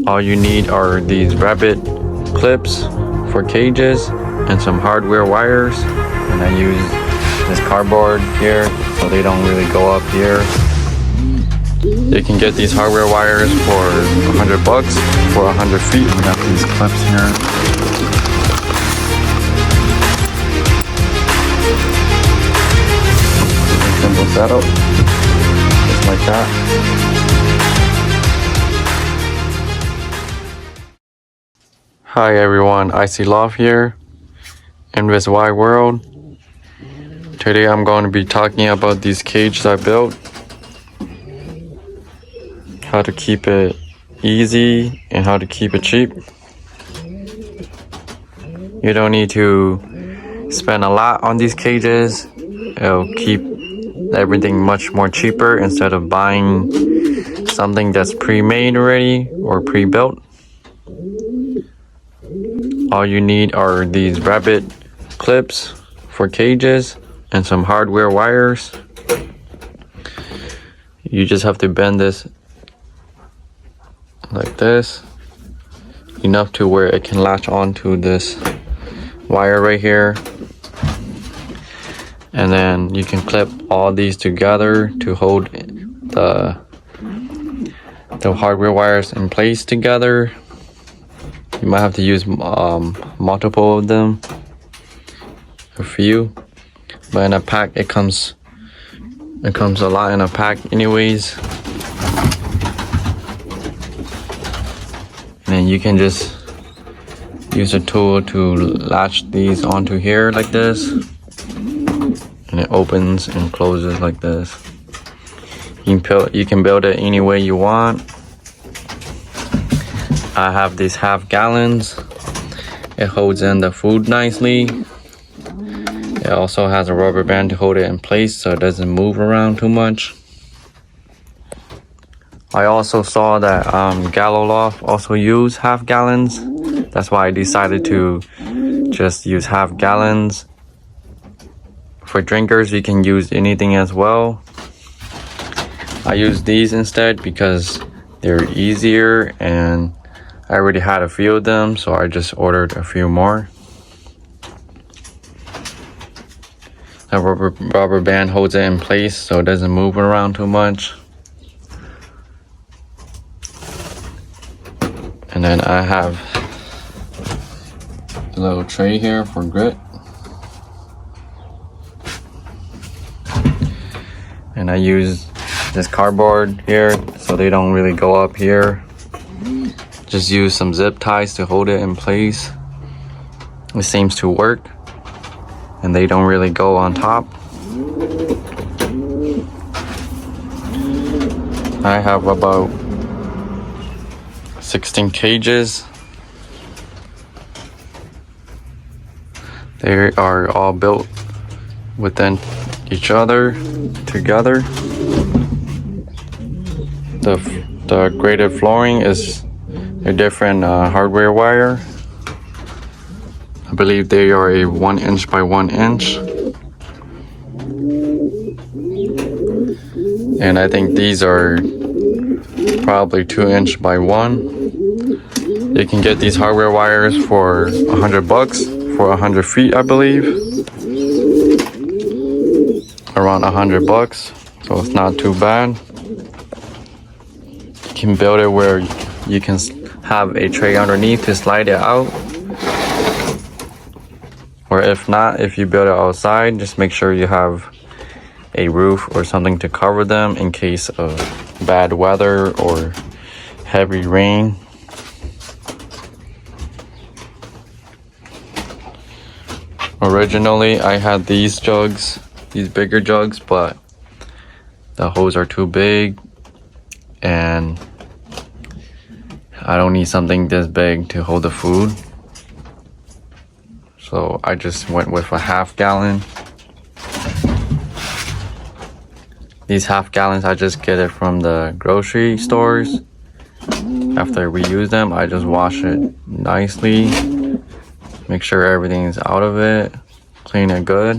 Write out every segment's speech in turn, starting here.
All you need are these rabbit clips for cages and some hardware wires, and I use this cardboard here so they don't really go up here. You can get these hardware wires for $100 for 100 feet. We got these clips here. Simple setup, just like that. Hi everyone, ICY Loft here, InvisY World. Today I'm going to be talking about these cages I built, how to keep it easy and how to keep it cheap. You don't need to spend a lot on these cages. It'll keep everything much more cheaper instead of buying something that's pre-made already or pre-built. All you need are these rabbit clips for cages and some hardware wires. You just have to bend this like this, enough to where it can latch onto this wire right here. And then you can clip all these together to hold the hardware wires in place together. You might have to use multiple of them, a few, but in a pack it comes a lot in a pack anyways. And then you can just use a tool to latch these onto here like this, and it opens and closes like this. You can build it any way you want. I have these half gallons. It holds in the food nicely. It also has a rubber band to hold it in place so it doesn't move around too much. I also saw that ICY Loft also use half gallons. That's why I decided to just use half gallons. For drinkers, you can use anything as well. I use these instead because they're easier, and I already had a few of them, so I just ordered a few more. The rubber band holds it in place so it doesn't move around too much. And then I have a little tray here for grit. And I use this cardboard here so they don't really go up here. Just use some zip ties to hold it in place. It seems to work, and they don't really go on top. I have about 16 cages. They are all built within each other together. The graded flooring is a different hardware wire. I believe they are a 1 inch by 1 inch. And I think these are probably 2 inch by 1. You can get these hardware wires for $100 for 100 feet, I believe. Around $100, so it's not too bad. You can build it where you can have a tray underneath to slide it out. Or if not, if you build it outside, just make sure you have a roof or something to cover them in case of bad weather or heavy rain. Originally, I had these jugs, these bigger jugs, but the holes are too big and I don't need something this big to hold the food. So I just went with a half gallon. These half gallons, I just get it from the grocery stores. After we use them, I just wash it nicely. Make sure everything is out of it. Clean it good.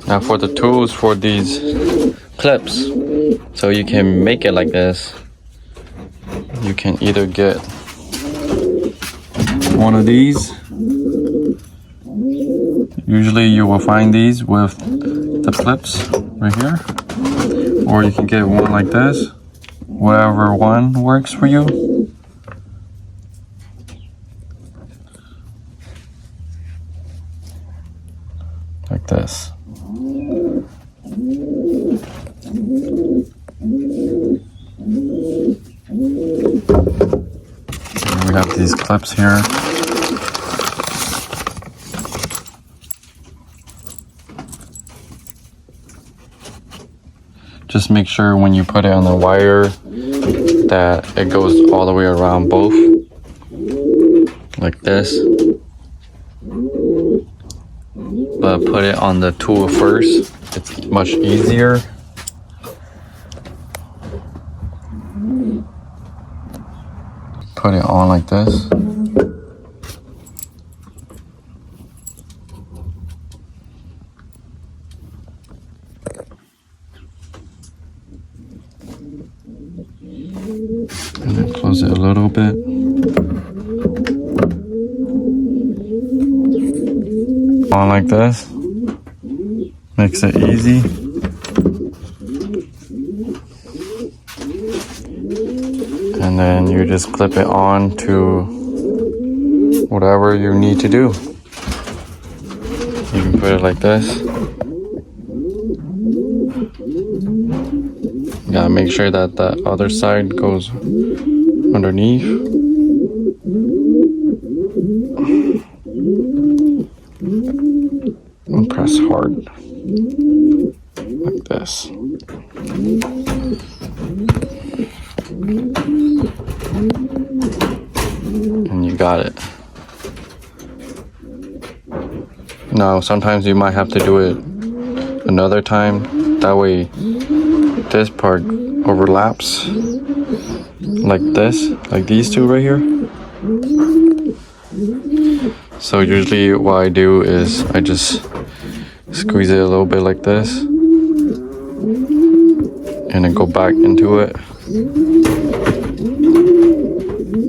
Now for the tools for these clips, so you can make it like this. You can either get one of these. Usually you will find these with the clips right here, or you can get one like this. Whatever one works for you. Like this. And we have these clips here. Just make sure when you put it on the wire that it goes all the way around both, like this. But put it on the tool first, it's much easier. Put it on like this. And then close it a little bit. On like this. Makes it easy. And then you just clip it on to whatever you need to do. You can put it like this. You gotta make sure that the other side goes underneath. And press hard. Like this. And you got it. Now, sometimes you might have to do it another time. That way, this part overlaps. Like this, like these two right here. So usually what I do is I just squeeze it a little bit like this. And then go back into it.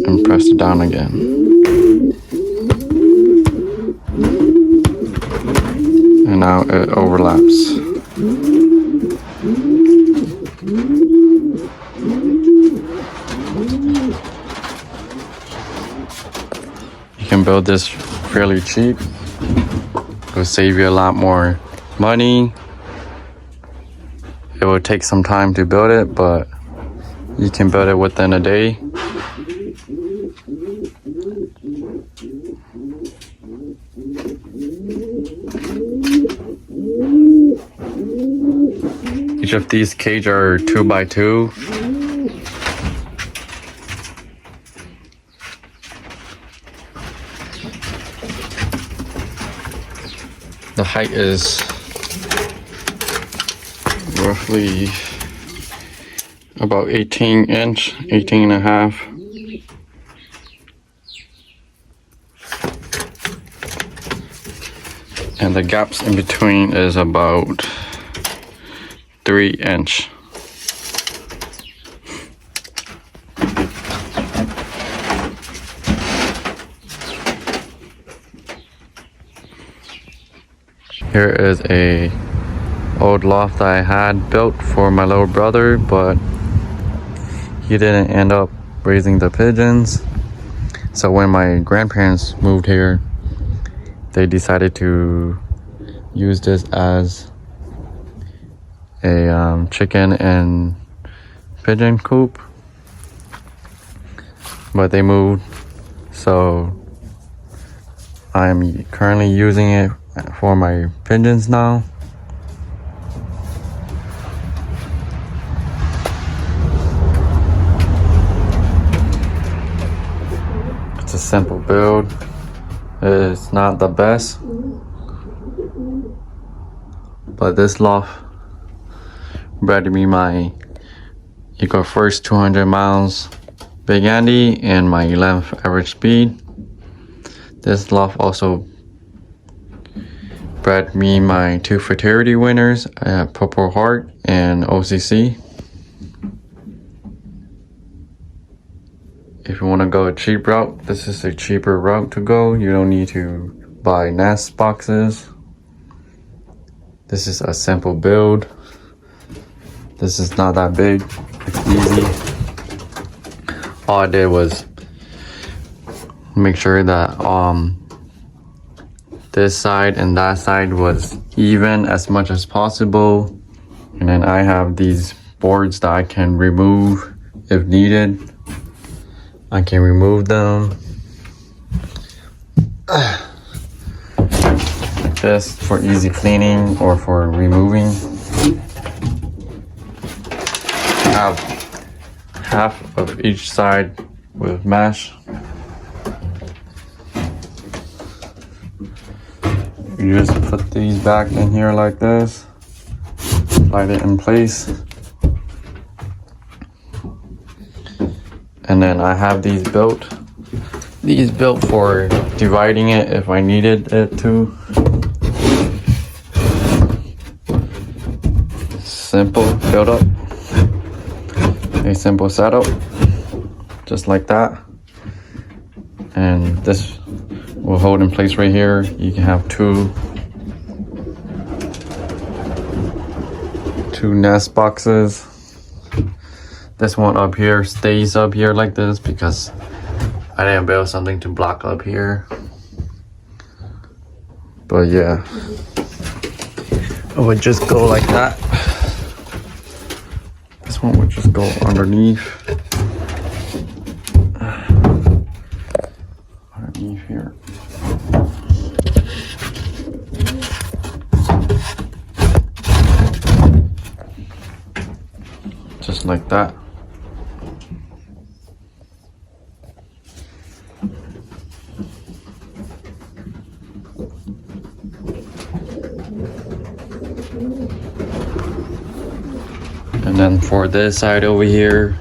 And press it down again. And now it overlaps. You can build this fairly cheap. It will save you a lot more money. It will take some time to build it, but you can build it within a day. Each of these cages are 2x2. The height is roughly about 18 and a half. And the gaps in between is about 3 inch. Here is a old loft that I had built for my little brother, but he didn't end up raising the pigeons. So when my grandparents moved here, they decided to use this as a chicken and pigeon coop. But they moved, so I'm currently using it for my pigeons now. It's a simple build. It's not the best, but this loft bred me my Eco First 200 miles Big Andy and my 11th average speed. This loft also bred me my 2 fraternity winners at Purple Heart and OCC. If you want to go a cheap route, this is a cheaper route to go. You don't need to buy nest boxes. This is a simple build. This is not that big. It's easy. All I did was make sure that this side and that side was even as much as possible. And then I have these boards that I can remove if needed. I can remove them like this for easy cleaning or for removing. I have half of each side with mesh. You just put these back in here like this, slide it in place. And then I have these built for dividing it if I needed it to. Simple build up, a simple setup, just like that. And this will hold in place right here. You can have two nest boxes. This one up here stays up here like this because I didn't build something to block up here. But yeah, it would just go like that. This one would just go underneath. Underneath here. Just like that. And then for this side over here,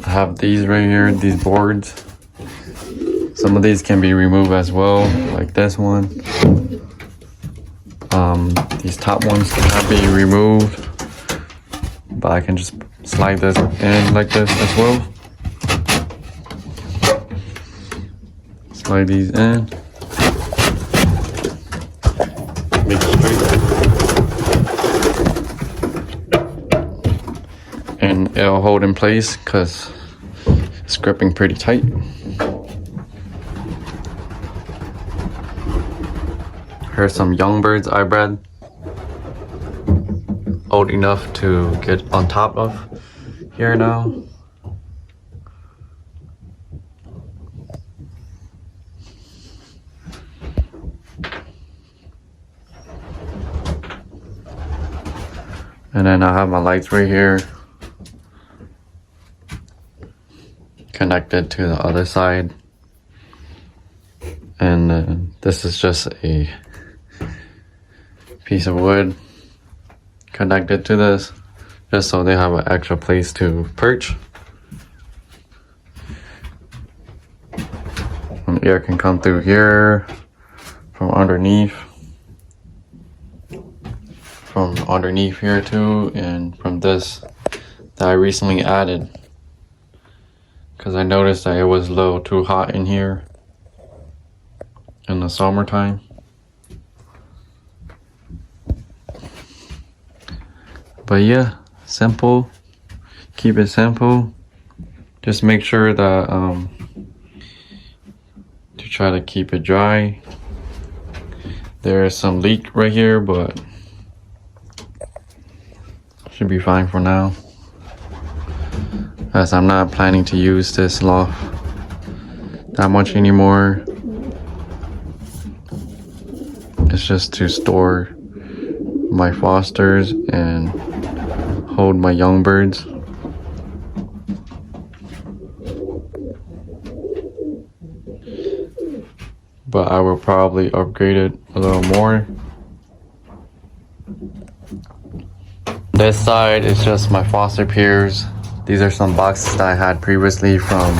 I have these right here, these boards. Some of these can be removed as well, like this one. These top ones cannot be removed, but I can just slide this in like this as well. Slide these in. Make it straight. And it'll hold in place because it's gripping pretty tight. Here's some young birds I bred. Old enough to get on top of here now. And then I have my lights right here connected to the other side. And this is just a piece of wood connected to this, just so they have an extra place to perch. And air can come through here from underneath here too, and from this that I recently added because I noticed that it was a little too hot in here in the summertime. But yeah, simple. Keep it simple. Just make sure that to try to keep it dry. There is some leak right here, but should be fine for now, as I'm not planning to use this loft that much anymore. It's just to store my fosters and hold my young birds. But I will probably upgrade it a little more. This side is just my foster peers. These are some boxes that I had previously from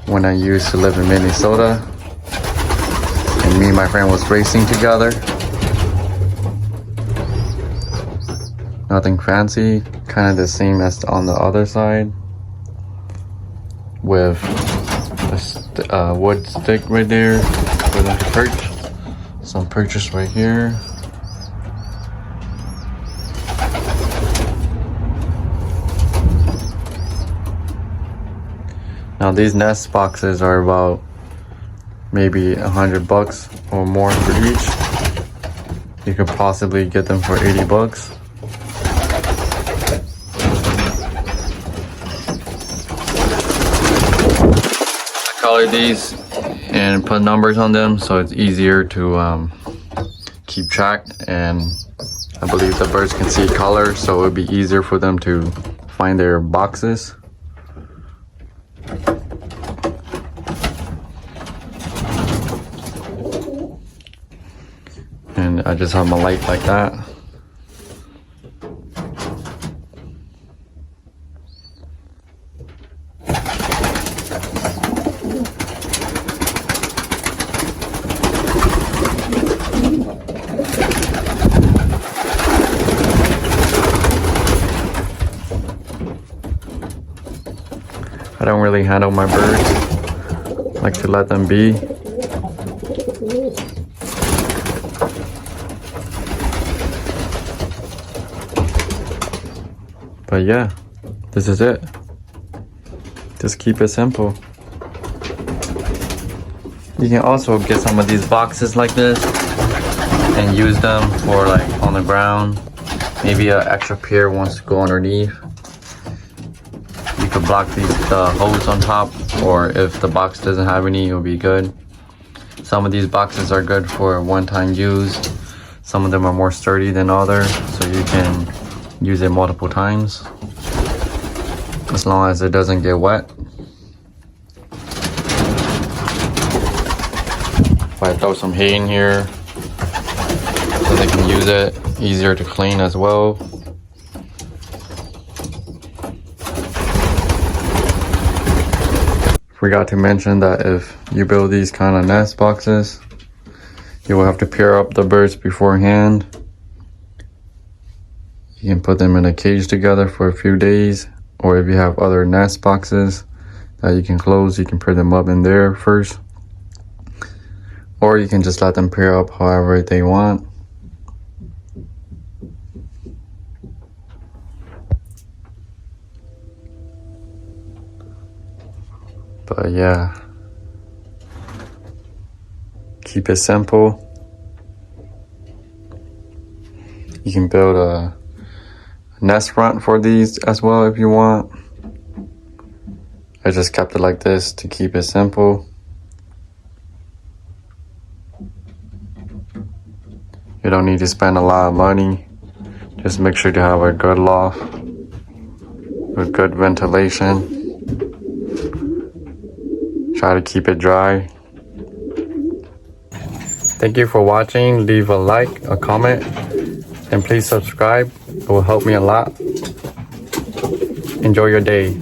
when I used to live in Minnesota, and me and my friend was racing together. Nothing fancy, kind of the same as on the other side, with a wood stick right there for them to perch. Some perches right here. Now these nest boxes are about maybe $100 or more for each. You could possibly get them for $80. I color these and put numbers on them so it's easier to keep track, and I believe the birds can see color, so it would be easier for them to find their boxes. And I just have my light like that. I don't really handle my birds. I like to let them be. But yeah, this is it. Just keep it simple. You can also get some of these boxes like this and use them for like on the ground. Maybe an extra pair wants to go underneath. You could block the holes on top, or if the box doesn't have any, it'll be good. Some of these boxes are good for one-time use. Some of them are more sturdy than others, so you can use it multiple times as long as it doesn't get wet. If I throw some hay in here so they can use it, easier to clean as well. Forgot to mention that if you build these kind of nest boxes, you will have to pair up the birds beforehand. You can put them in a cage together for a few days, or if you have other nest boxes that you can close, you can pair them up in there first. Or you can just let them pair up however they want. But yeah, keep it simple. You can build a nest front for these as well if you want. I just kept it like this to keep it simple. You don't need to spend a lot of money. Just make sure to have a good loft with good ventilation. Try to keep it dry. Thank you for watching. Leave a like, a comment, and please subscribe. It will help me a lot. Enjoy your day.